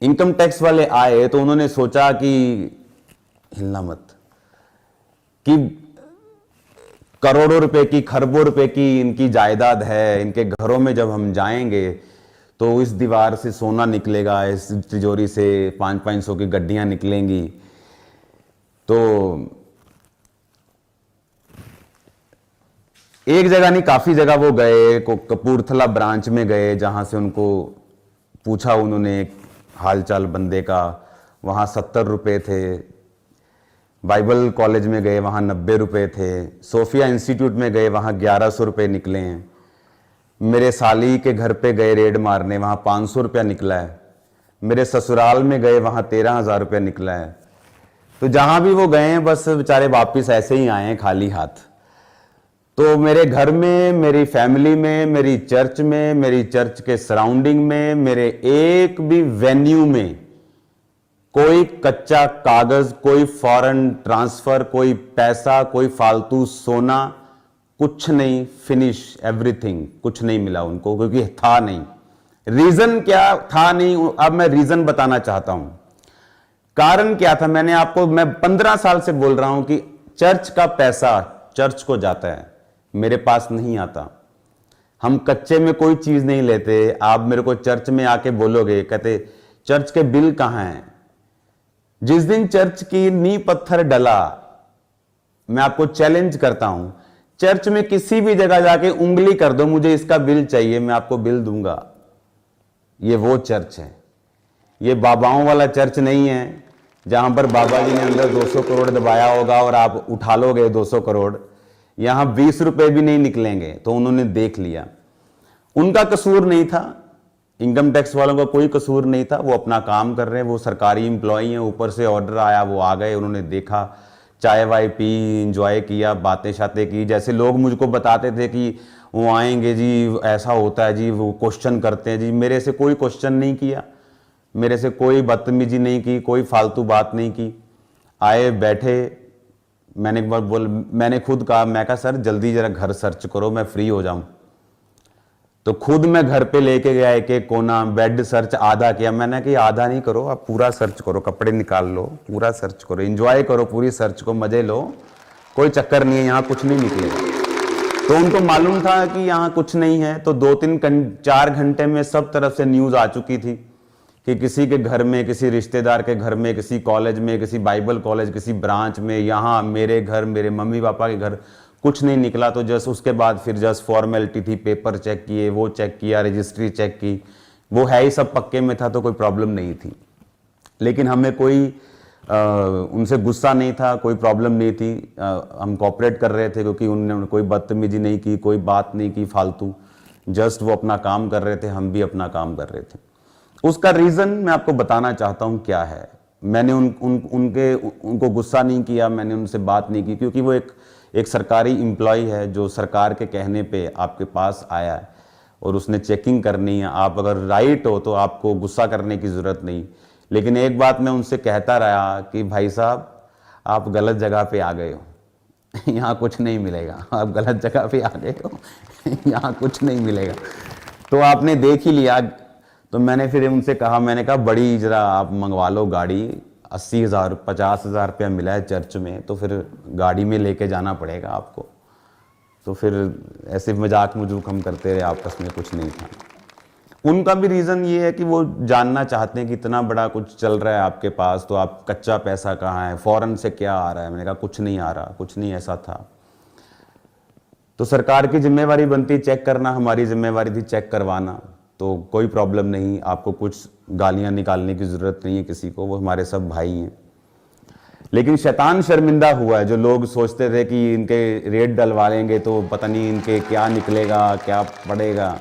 Income tax वाले आए तो उन्होंने सोचा कि हिलना मत, कि करोड़ों रुपए की, खरबों रुपए की इनकी जायदाद है, इनके घरों में जब हम जाएंगे तो इस दीवार से सोना निकलेगा, इस तिजोरी से 500-500 की गड्डियां निकलेंगी। तो एक जगह नहीं, काफी जगह वो गए, कपूरथला ब्रांच में गए, जहां से उनको पूछा उन्होंने हालचाल बंदे का, वहां 70 रुपए थे। बाइबल कॉलेज में गए, वहां 90 रुपए थे। सोफिया इंस्टीट्यूट में गए, वहां 1100 रुपए निकले हैं। मेरे साली के घर पे गए रेड मारने, वहां 500 रुपया निकला है। मेरे ससुराल में गए, वहां 13,000 रुपया निकला है। तो जहां भी वो गए हैं बस बेचारे वापिस ऐसे ही आए हैं खाली हाथ। तो मेरे घर में, मेरी फैमिली में, मेरी चर्च में, मेरी चर्च के सराउंडिंग में, मेरे एक भी वेन्यू में कोई कच्चा कागज, कोई फॉरेन ट्रांसफर, कोई पैसा, कोई फालतू सोना, कुछ नहीं। फिनिश एवरीथिंग, कुछ नहीं मिला उनको, क्योंकि था नहीं। रीजन क्या था नहीं, अब मैं रीजन बताना चाहता हूं। कारण क्या था, मैं 15 साल से बोल रहा हूं कि चर्च का पैसा चर्च को जाता है, मेरे पास नहीं आता। हम कच्चे में कोई चीज नहीं लेते। आप मेरे को चर्च में आके बोलोगे, कहते चर्च के बिल कहां हैं? जिस दिन चर्च की नींव पत्थर डला, मैं आपको चैलेंज करता हूं, चर्च में किसी भी जगह जाके उंगली कर दो, मुझे इसका बिल चाहिए, मैं आपको बिल दूंगा। ये वो चर्च है। ये बाबाओं वाला चर्च नहीं है जहां पर बाबा जी ने अंदर 200 करोड़ दबाया होगा और आप उठा लोगे 200 करोड़। यहां 20 रुपए भी नहीं निकलेंगे। तो उन्होंने देख लिया, उनका कसूर नहीं था, इनकम टैक्स वालों का कोई कसूर नहीं था। वो अपना काम कर रहे हैं, वो सरकारी एम्प्लॉई हैं। ऊपर से ऑर्डर आया, वो आ गए, उन्होंने देखा, चाय वाय पी, इंजॉय किया, बातें शातें की। जैसे लोग मुझको बताते थे कि वो आएंगे जी, ऐसा होता है जी, वो क्वेश्चन करते हैं जी। मेरे से कोई क्वेश्चन नहीं किया, मेरे से कोई बदतमीजी नहीं की, कोई फालतू बात नहीं की। आए, बैठे, मैंने खुद कहा, मैं कहा सर जल्दी जरा घर सर्च करो, मैं फ्री हो जाऊं। तो खुद मैं घर पे लेके गया, एक एक कोना, बेड सर्च आधा किया। मैंने कि आधा नहीं करो, आप पूरा सर्च करो, कपड़े निकाल लो, पूरा सर्च करो, एंजॉय करो पूरी सर्च को, मजे लो, कोई चक्कर नहीं है, यहाँ कुछ नहीं निकलेगा। तो उनको मालूम था कि यहाँ कुछ नहीं है। तो 2-3-4 घंटे में सब तरफ से न्यूज आ चुकी थी कि किसी के घर में, किसी रिश्तेदार के घर में, किसी कॉलेज में, किसी बाइबल कॉलेज, किसी ब्रांच में, यहाँ मेरे घर, मेरे मम्मी पापा के घर कुछ नहीं निकला। तो जस्ट उसके बाद फिर जस्ट फॉर्मेलिटी थी, पेपर चेक किए, वो चेक किया, रजिस्ट्री चेक की, वो है ही सब पक्के में था, तो कोई प्रॉब्लम नहीं थी। लेकिन हमें कोई उनसे गुस्सा नहीं था, कोई प्रॉब्लम नहीं थी। हम कोऑपरेट कर रहे थे, क्योंकि उन्होंने कोई बदतमीजी नहीं की, कोई बात नहीं की फालतू। जस्ट वो अपना काम कर रहे थे, हम भी अपना काम कर रहे थे। उसका रीजन मैं आपको बताना चाहता हूं क्या है। मैंने उनको गुस्सा नहीं किया, मैंने उनसे बात नहीं की, क्योंकि वो एक सरकारी एम्प्लॉय है जो सरकार के कहने पे आपके पास आया है और उसने चेकिंग करनी है। आप अगर राइट हो तो आपको गुस्सा करने की जरूरत नहीं। लेकिन एक बात मैं उनसे कहता रहा कि भाई साहब, आप गलत जगह पे आ गए हो, यहाँ कुछ नहीं मिलेगा। आप गलत जगह पे आ गए हो, यहाँ कुछ नहीं मिलेगा। तो आपने देख ही लिया। तो मैंने फिर उनसे कहा, मैंने कहा बड़ी जरा आप मंगवा लो गाड़ी, 80,000 50,000 रुपया मिला है चर्च में, तो फिर गाड़ी में लेके जाना पड़ेगा आपको। तो फिर ऐसे मजाक मजूक हम करते रहे आपस में, कुछ नहीं था। उनका भी रीज़न ये है कि वो जानना चाहते हैं कि इतना बड़ा कुछ चल रहा है आपके पास, तो आप कच्चा पैसा कहाँ है, फॉरेन से क्या आ रहा है। मैंने कहा कुछ नहीं आ रहा, कुछ नहीं ऐसा था। तो सरकार की जिम्मेवारी बनती चेक करना, हमारी जिम्मेवारी थी चेक करवाना। तो कोई प्रॉब्लम नहीं, आपको कुछ गालियां निकालने की ज़रूरत नहीं है किसी को, वो हमारे सब भाई हैं। लेकिन शैतान शर्मिंदा हुआ है, जो लोग सोचते थे कि इनके रेट डलवा लेंगे तो पता नहीं इनके क्या निकलेगा, क्या पड़ेगा।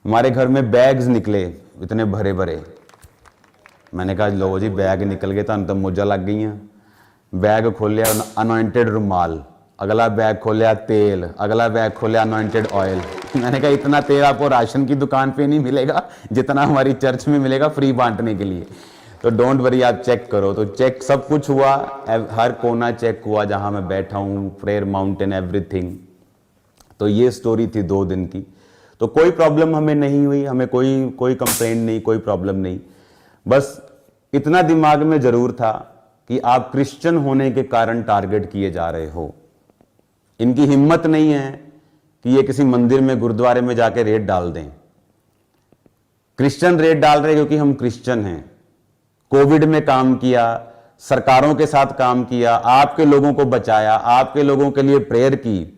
हमारे घर में बैग्स निकले इतने भरे भरे। मैंने कहा लो जी, बैग निकल गए तो मुझे लग गई हैं। बैग खोलिया, अनॉइंटेड रुमाल, अगला बैग खोलिया तेल, अगला बैग खोलिया अनॉइंटेड ऑयल। मैंने कहा इतना तेल आपको राशन की दुकान पे नहीं मिलेगा जितना हमारी चर्च में मिलेगा फ्री बांटने के लिए। तो डोंट वरी, आप चेक करो। तो चेक सब कुछ हुआ, हर कोना चेक हुआ जहां मैं बैठा हूं, प्रेयर माउंटेन, एवरीथिंग। तो ये स्टोरी थी 2 दिन की। तो कोई प्रॉब्लम हमें नहीं हुई, हमें कोई कंप्लेंट नहीं, कोई प्रॉब्लम नहीं। बस इतना दिमाग में जरूर था कि आप क्रिश्चियन होने के कारण टारगेट किए जा रहे हो। इनकी हिम्मत नहीं है कि ये किसी मंदिर में गुरुद्वारे में जाके रेड डाल दें। क्रिश्चियन रेड डाल रहे क्योंकि हम क्रिश्चियन हैं। कोविड में काम किया, सरकारों के साथ काम किया, आपके लोगों को बचाया, आपके लोगों के लिए प्रेयर की।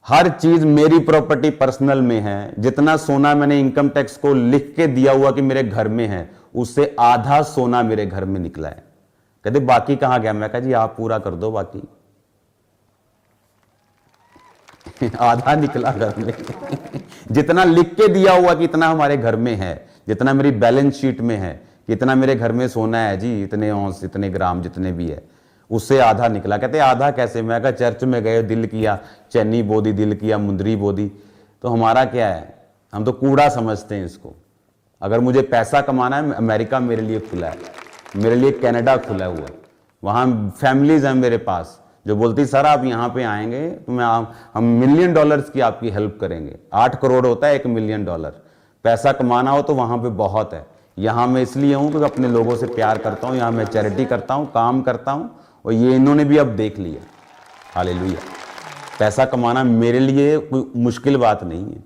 हर चीज मेरी प्रॉपर्टी पर्सनल में है। जितना सोना मैंने इनकम टैक्स को लिख के दिया हुआ कि मेरे घर में है, उससे आधा सोना मेरे घर में निकला है। कहते बाकी कहां गया? मैं कहा जी आप पूरा कर दो बाकी। आधा निकला घर में। जितना लिख के दिया हुआ कि इतना हमारे घर में है, जितना मेरी बैलेंस शीट में है कि इतना मेरे घर में सोना है जी, इतने औंस इतने ग्राम जितने भी है, उससे आधा निकला। कहते आधा कैसे? मैं कहा चर्च में गए, दिल किया चैनी बोदी, दिल किया मुंदरी बोदी। तो हमारा क्या है? हम तो कूड़ा समझते हैं इसको। अगर मुझे पैसा कमाना है, अमेरिका मेरे लिए खुला है, मेरे लिए कनाडा खुला हुआ है। वहाँ फैमिलीज हैं मेरे पास जो बोलती सर आप यहाँ पे आएंगे तो हम $1 मिलियन की आपकी हेल्प करेंगे। 8 करोड़ होता है $1 मिलियन। पैसा कमाना हो तो वहाँ पे बहुत है। यहाँ मैं इसलिए हूँ क्योंकि अपने लोगों से प्यार करता हूँ, यहाँ मैं चैरिटी करता हूँ, काम करता हूँ, और ये इन्होंने भी अब देख लिया। हालेलुया। पैसा कमाना मेरे लिए कोई मुश्किल बात नहीं है,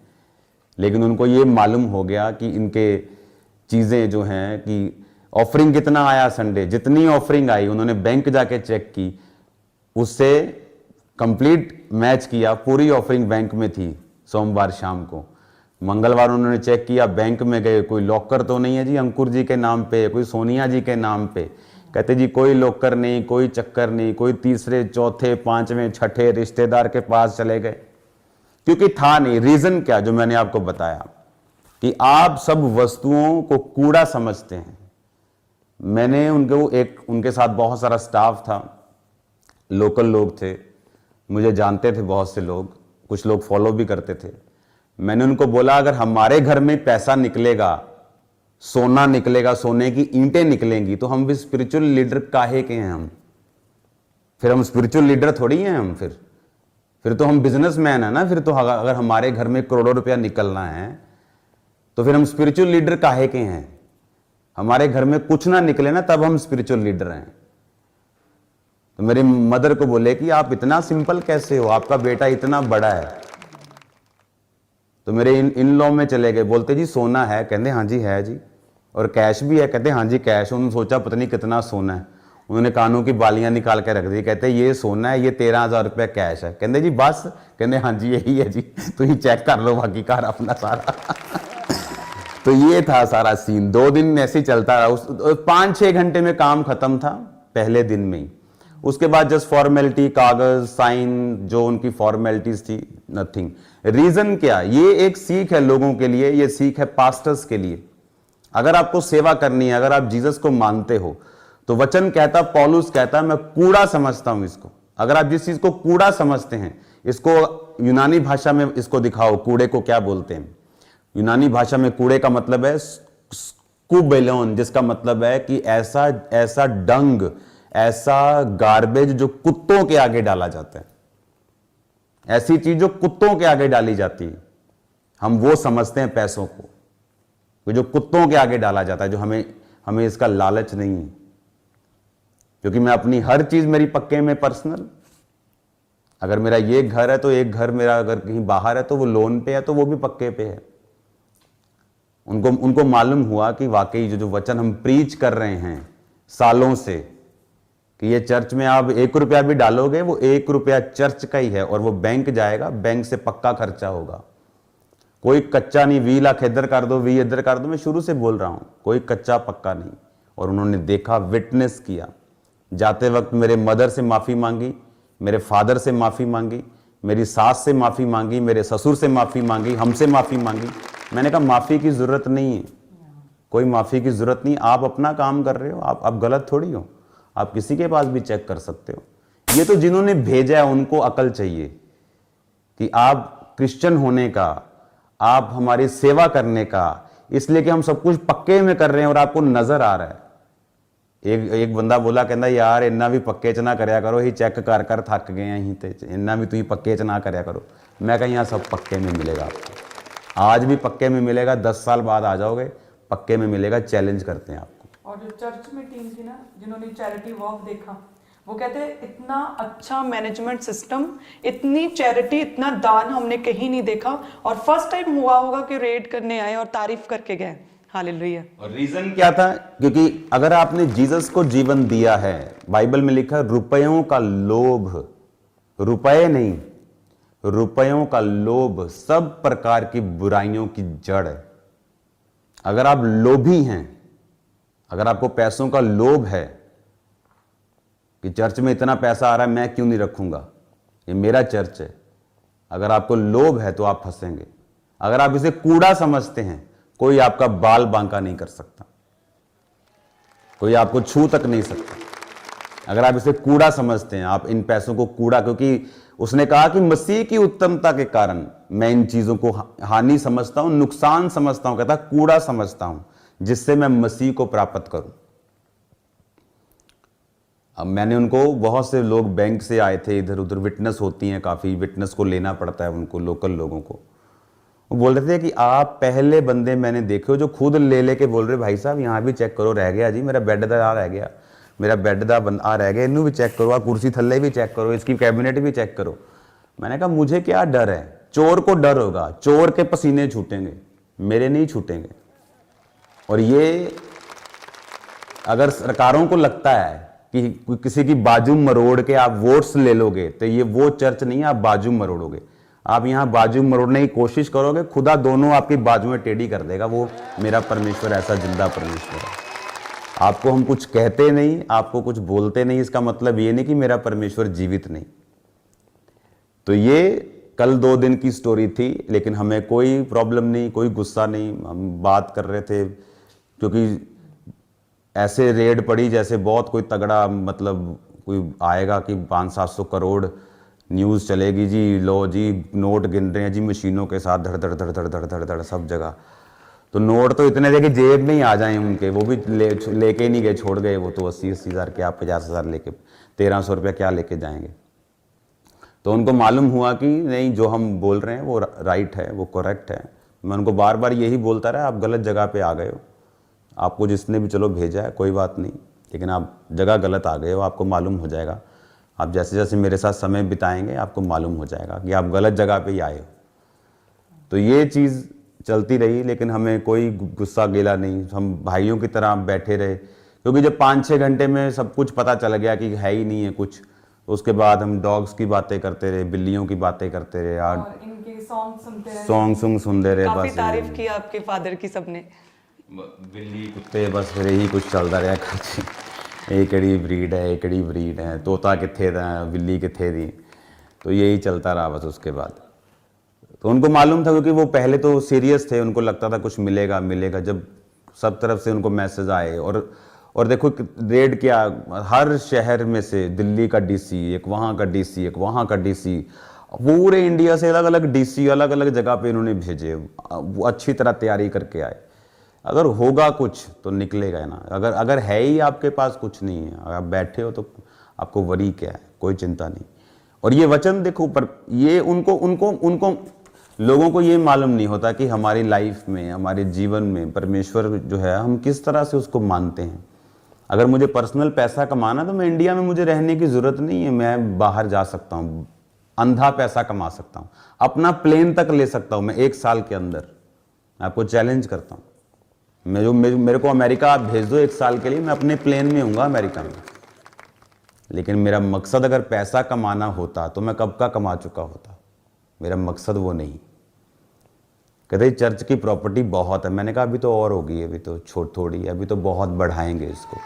लेकिन उनको ये मालूम हो गया कि इनके चीज़ें जो हैं कि ऑफरिंग कितना आया संडे, जितनी ऑफरिंग आई उन्होंने बैंक जाके चेक की, उससे कंप्लीट मैच किया। पूरी ऑफरिंग बैंक में थी सोमवार शाम को। मंगलवार उन्होंने चेक किया, बैंक में गए, कोई लॉकर तो नहीं है जी अंकुर जी के नाम पे, कोई सोनिया जी के नाम पे। कहते जी कोई लॉकर नहीं, कोई चक्कर नहीं। कोई तीसरे चौथे पांचवें छठे रिश्तेदार के पास चले गए, क्योंकि था नहीं। रीजन क्या? जो मैंने आपको बताया कि आप सब वस्तुओं को कूड़ा समझते हैं। मैंने उनके साथ बहुत सारा स्टाफ था, लोकल लोग थे, मुझे जानते थे बहुत से लोग, कुछ लोग फॉलो भी करते थे। मैंने उनको बोला अगर हमारे घर में पैसा निकलेगा, सोना निकलेगा, सोने की ईंटें निकलेंगी, तो हम भी स्पिरिचुअल लीडर काहे के हैं? फिर हम स्पिरिचुअल लीडर थोड़ी हैं हम। फिर तो हम बिजनेसमैन है ना। फिर तो अगर हमारे घर में करोड़ों रुपया निकलना है तो फिर हम स्पिरिचुअल लीडर काहे के हैं? हमारे घर में कुछ ना निकले ना तब हम स्पिरिचुअल लीडर हैं। तो मेरी मदर को बोले कि आप इतना सिंपल कैसे हो, आपका बेटा इतना बड़ा है। तो मेरे इन लॉ में चले गए, बोलते जी सोना है? कहते हाँ जी है जी। और कैश भी है? कहते हाँ जी कैश। उन्होंने सोचा पता नहीं कितना सोना है, उन्होंने कानों की बालियां निकाल के रख दी। कहते ये सोना है, ये 13,000 रुपया कैश है। कहते जी बस? कहते हाँ जी यही है जी, तो ये चेक कर लो बाकी कार अपना सारा। तो ये था सारा सीन। 2 दिन ऐसे ही चलता रहा। 5-6 घंटे में काम खत्म था पहले दिन में ही। उसके बाद जस्ट फॉर्मेलिटी, कागज, साइन, जो उनकी फॉर्मेलिटीज थी, नथिंग। रीजन क्या? ये एक सीख है लोगों के लिए, ये सीख है पास्टर्स के लिए। अगर आपको सेवा करनी है, अगर आप जीसस को मानते हो, तो वचन कहता, पौलुस कहता, मैं कूड़ा समझता हूं इसको। अगर आप जिस चीज को कूड़ा समझते हैं, इसको यूनानी भाषा में इसको दिखाओ, कूड़े को क्या बोलते हैं। यूनानी भाषा में कूड़े का मतलब है स्कूबेलोन, जिसका मतलब है कि ऐसा डंग, ऐसा गार्बेज जो कुत्तों के आगे डाला जाता है, ऐसी चीज जो कुत्तों के आगे डाली जाती है, हम वो समझते हैं पैसों को, जो कुत्तों के आगे डाला जाता है, जो हमें इसका लालच नहीं है। क्योंकि मैं अपनी हर चीज मेरी पक्के में पर्सनल। अगर मेरा ये घर है तो एक घर मेरा अगर कहीं बाहर है तो वो लोन पे है, तो वो भी पक्के पे है। उनको मालूम हुआ कि वाकई जो वचन हम प्रीच कर रहे हैं सालों से, कि ये चर्च में आप 1 रुपया भी डालोगे, वो 1 रुपया चर्च का ही है और वो बैंक जाएगा, बैंक से पक्का खर्चा होगा। कोई कच्चा नहीं, 20 लाख इधर कर दो, 20 इधर कर दो। मैं शुरू से बोल रहा हूं, कोई कच्चा पक्का नहीं। और उन्होंने देखा, विटनेस किया। जाते वक्त मेरे मदर से माफी मांगी, मेरे फादर से माफी मांगी, मेरी सास से माफी मांगी, मेरे ससुर से माफी मांगी, हमसे माफी मांगी। मैंने कहा माफी की जरूरत नहीं है, कोई माफी की जरूरत नहीं। आप अपना काम कर रहे हो, आप गलत थोड़ी हो, आप किसी के पास भी चेक कर सकते हो। ये तो जिन्होंने भेजा है उनको अकल चाहिए कि आप क्रिश्चियन होने का, आप हमारी सेवा करने का, इसलिए कि हम सब कुछ पक्के में कर रहे हैं और आपको नजर आ रहा है। एक बंदा बोला, कहता यार इन्ना भी पक्के च ना करया करो, ही चेक कर कर थक गए हैं, ही इन्ना भी तुम पक्के च ना करया करो। मैं कहा यहाँ सब पक्के में मिलेगा आपको, आज भी पक्के में मिलेगा, 10 साल बाद आ जाओगे पक्के में मिलेगा, चैलेंज करते हैं आपको। और जो चर्च में टीम थी ना, जिन्होंने चैरिटी वॉक देखा, वो कहते हैं इतना अच्छा मैनेजमेंट सिस्टम, इतनी चैरिटी, इतना दान हमने कहीं नहीं देखा। और फर्स्ट टाइम हुआ होगा कि रेड करने आए और तारीफ करके गए। हालेलुया। और रीजन क्या था? क्योंकि अगर आपने जीसस को जीवन दिया है, बाइबल में लिखा रुपयों का लोभ, रुपए नहीं, रुपयों का लोभ सब प्रकार की बुराइयों की जड़ है। अगर आप लोभी हैं, अगर आपको पैसों का लोभ है कि चर्च में इतना पैसा आ रहा है मैं क्यों नहीं रखूंगा, ये मेरा चर्च है, अगर आपको लोभ है तो आप फंसेंगे। अगर आप इसे कूड़ा समझते हैं, कोई आपका बाल बांका नहीं कर सकता, कोई आपको छू तक नहीं सकता। अगर आप इसे कूड़ा समझते हैं, आप इन पैसों को कूड़ा, क्योंकि उसने कहा कि मसीह की उत्तमता के कारण मैं इन चीजों को हानि समझता हूं, नुकसान समझता हूं, कहता कूड़ा समझता हूं, जिससे मैं मसीह को प्राप्त करूं। अब मैंने उनको, बहुत से लोग बैंक से आए थे, इधर उधर विटनेस होती हैं, काफ़ी विटनेस को लेना पड़ता है उनको, लोकल लोगों को। वो बोल रहे थे कि आप पहले बंदे मैंने देखे हो जो खुद ले लेके बोल रहे भाई साहब यहाँ भी चेक करो, रह गया जी मेरा बेड दा रह गया, मेरा बेड दा आ रह गया, इनू भी चेक करो, आ कुर्सी थल्ले भी चेक करो, इसकी कैबिनेट भी चेक करो। मैंने कहा मुझे क्या डर है, चोर को डर होगा, चोर के पसीने छूटेंगे, मेरे नहीं छूटेंगे। और ये अगर सरकारों को लगता है कि किसी की बाजू मरोड़ के आप वोट्स ले लोगे, तो ये वो चर्च नहीं है, आप बाजू मरोड़ोगे। आप यहाँ बाजू मरोड़ने की कोशिश करोगे, खुदा दोनों आपकी बाजुएं टेढ़ी कर देगा। वो मेरा परमेश्वर ऐसा जिंदा परमेश्वर है। आपको हम कुछ कहते नहीं, आपको कुछ बोलते नहीं, इसका मतलब ये नहीं कि मेरा परमेश्वर जीवित नहीं। तो ये कल 2 दिन की स्टोरी थी, लेकिन हमें कोई प्रॉब्लम नहीं, कोई गुस्सा नहीं। हम बात कर रहे थे क्योंकि ऐसे रेड पड़ी जैसे बहुत कोई तगड़ा, मतलब कोई आएगा कि 500-700 करोड़ न्यूज़ चलेगी जी, लो जी नोट गिन रहे हैं जी मशीनों के साथ, धड़ धड़ धड़ धड़ धड़ धड़ धड़ सब जगह। तो नोट तो इतने थे कि जेब में ही आ जाए उनके, वो भी लेके ही नहीं गए, छोड़ गए। वो तो 80-80 हज़ार क्या 50 हज़ार लेके 1300 रुपया क्या लेके जाएंगे। तो उनको मालूम हुआ कि नहीं, जो हम बोल रहे हैं वो राइट है, वो करेक्ट है। मैं उनको बार बार यही बोलता रहा, आप गलत जगह पे आ गए हो, आपको जिसने भी चलो भेजा है कोई बात नहीं, लेकिन आप जगह गलत आ गए हो, आपको मालूम हो जाएगा। आप जैसे जैसे मेरे साथ समय बिताएंगे आपको मालूम हो जाएगा कि आप गलत जगह पे ही आए हो। तो ये चीज़ चलती रही, लेकिन हमें कोई गुस्सा गिला नहीं, हम भाइयों की तरह बैठे रहे। क्योंकि जब 5-6 घंटे में सब कुछ पता चल गया कि है ही नहीं है कुछ, उसके बाद हम डॉग्स की बातें करते रहे, बिल्लियों की बातें करते रहे, और इनके सॉन्ग सुनते रहे। काफी बस तारीफ की आपके फादर की सबने, बिल्ली कुत्ते बस फिर यही कुछ चलता रहा कुछ, एकड़ी ब्रीड है, एकड़ी ब्रीड है, तोता किथे था, बिल्ली किथे थी, तो यही चलता रहा बस। उसके बाद तो उनको मालूम था, क्योंकि वो पहले तो सीरियस थे, उनको लगता था कुछ मिलेगा मिलेगा, जब सब तरफ से उनको मैसेज आए। और देखो रेड क्या, हर शहर में से दिल्ली का डीसी, एक वहाँ का डीसी, एक वहाँ का डीसी, पूरे इंडिया से अलग अलग डीसी अलग अलग जगह पे इन्होंने भेजे, वो अच्छी तरह तैयारी करके आए। अगर होगा कुछ तो निकलेगा ना, अगर है ही आपके पास कुछ नहीं है, अगर आप बैठे हो तो आपको वरी क्या है, कोई चिंता नहीं। और ये वचन देखो, पर ये उनको लोगों को ये मालूम नहीं होता कि हमारी लाइफ में, हमारे जीवन में परमेश्वर जो है हम किस तरह से उसको मानते हैं। अगर मुझे पर्सनल पैसा कमाना, तो मैं इंडिया में, मुझे रहने की ज़रूरत नहीं है, मैं बाहर जा सकता हूँ, अंधा पैसा कमा सकता हूँ, अपना प्लेन तक ले सकता हूँ मैं 1 साल के अंदर। आपको चैलेंज करता हूँ, मेरे को अमेरिका आप भेज दो 1 साल के लिए, मैं अपने प्लेन में हूँगा अमेरिका में। लेकिन मेरा मकसद अगर पैसा कमाना होता तो मैं कब का कमा चुका होता। मेरा मकसद वो नहीं। कहते चर्च की प्रॉपर्टी बहुत है, मैंने कहा अभी तो और होगी, अभी तो थोड़ी है, अभी तो बहुत बढ़ाएंगे इसको।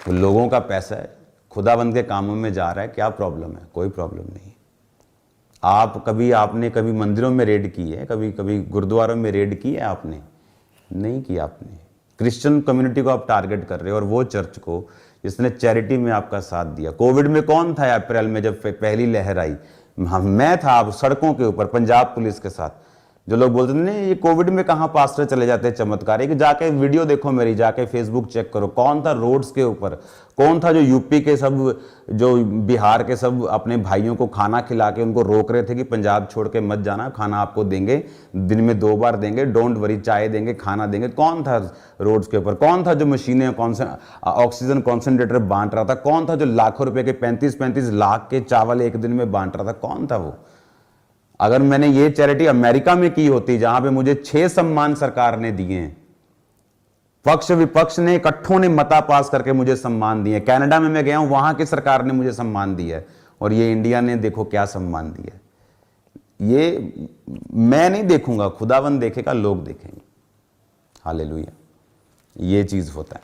तो लोगों का पैसा है, खुदाबंद के कामों में जा रहा है, क्या प्रॉब्लम है? कोई प्रॉब्लम नहीं। आपने कभी मंदिरों में रेड की है, कभी गुरुद्वारों में रेड की है? आपने नहीं की। आपने क्रिश्चियन कम्युनिटी को आप टारगेट कर रहे हो, और वो चर्च को जिसने चैरिटी में आपका साथ दिया। कोविड में कौन था अप्रैल में जब पहली लहर आई? मैं था, आप सड़कों के ऊपर पंजाब पुलिस के साथ। जो लोग बोलते थे ना ये कोविड में कहाँ पास्टर चले जाते हैं चमत्कार, एक जाके वीडियो देखो मेरी, जाके फेसबुक चेक करो, कौन था रोड्स के ऊपर, कौन था जो यूपी के सब, जो बिहार के सब अपने भाइयों को खाना खिला के उनको रोक रहे थे कि पंजाब छोड़ के मत जाना, खाना आपको देंगे, दिन में 2 बार देंगे, डोंट वरी, चाय देंगे, खाना देंगे। कौन था रोड्स के ऊपर? कौन था जो मशीनें ऑक्सीजन कॉन्सेंट्रेटर बांट रहा था? कौन था जो लाखों रुपए के 35-35 लाख के चावल एक दिन में बांट रहा था? कौन था वो? अगर मैंने ये चैरिटी अमेरिका में की होती, जहां पे मुझे 6 सम्मान सरकार ने दिए हैं, पक्ष विपक्ष ने इकट्ठों ने मता पास करके मुझे सम्मान दिए, कनाडा में मैं गया हूं, वहां की सरकार ने मुझे सम्मान दिया है, और ये इंडिया ने देखो क्या सम्मान दिया है। ये मैं नहीं देखूंगा, खुदावंद देखेगा, लोग देखेंगे। हालेलुया, ये चीज होता है।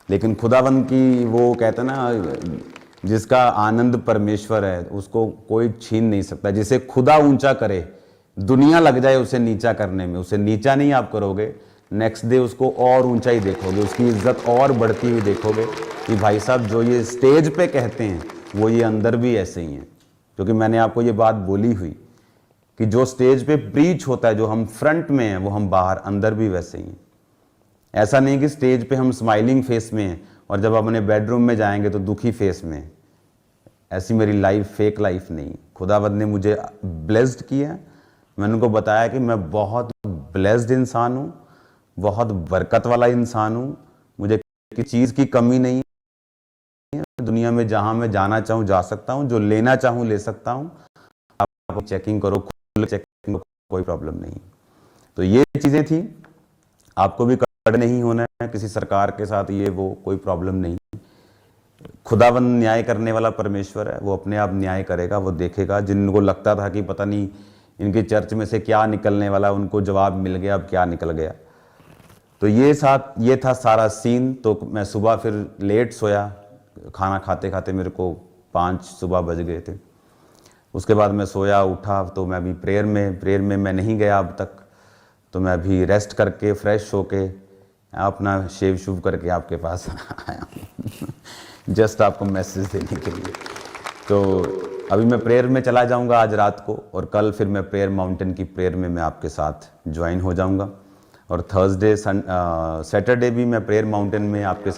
लेकिन खुदावंद की वो कहते हैं ना, जिसका आनंद परमेश्वर है उसको कोई छीन नहीं सकता। जिसे खुदा ऊंचा करे, दुनिया लग जाए उसे नीचा करने में, उसे नीचा नहीं आप करोगे, नेक्स्ट डे उसको और ऊंचा ही देखोगे, उसकी इज्जत और बढ़ती हुई देखोगे कि भाई साहब जो ये स्टेज पे कहते हैं वो ये अंदर भी ऐसे ही हैं। क्योंकि मैंने आपको ये बात बोली हुई कि जो स्टेज पे प्रीच होता है, जो हम फ्रंट में हैं, वो हम बाहर अंदर भी वैसे ही हैं। ऐसा नहीं कि स्टेज पे हम स्माइलिंग फेस में हैं और जब अपने बेडरूम में जाएंगे तो दुखी फेस में। ऐसी मेरी लाइफ फेक लाइफ नहीं। खुदावंद ने मुझे ब्लेस्ड किया। मैंने उनको बताया कि मैं बहुत ब्लेस्ड इंसान हूँ, बहुत बरकत वाला इंसान हूँ, मुझे किसी चीज़ की कमी नहीं है। दुनिया में जहाँ मैं जाना चाहूँ जा सकता हूँ, जो लेना चाहूँ ले सकता हूँ। आप चेकिंग करो, खुद चेकिंग करो, कोई प्रॉब्लम नहीं। तो ये चीज़ें थी। आपको भी कड़े नहीं होना है किसी सरकार के साथ, ये वो कोई प्रॉब्लम नहीं। खुदावंद न्याय करने वाला परमेश्वर है, वो अपने आप न्याय करेगा, वो देखेगा। जिनको लगता था कि पता नहीं इनके चर्च में से क्या निकलने वाला, उनको जवाब मिल गया, अब क्या निकल गया। तो ये था सारा सीन। तो मैं सुबह फिर लेट सोया, खाना खाते खाते मेरे को 5 सुबह बज गए थे। उसके बाद मैं सोया, उठा तो मैं अभी प्रेयर में मैं नहीं गया अब तक। तो मैं अभी रेस्ट करके फ्रेश होके अपना शेव शुव करके आपके पास आया हूँ जस्ट आपको मैसेज देने के लिए। तो अभी मैं प्रेयर में चला जाऊंगा आज रात को, और कल फिर मैं प्रेयर माउंटेन की प्रेयर में मैं आपके साथ ज्वाइन हो जाऊंगा। और थर्सडे सैटरडे भी मैं प्रेयर माउंटेन में आपके साथ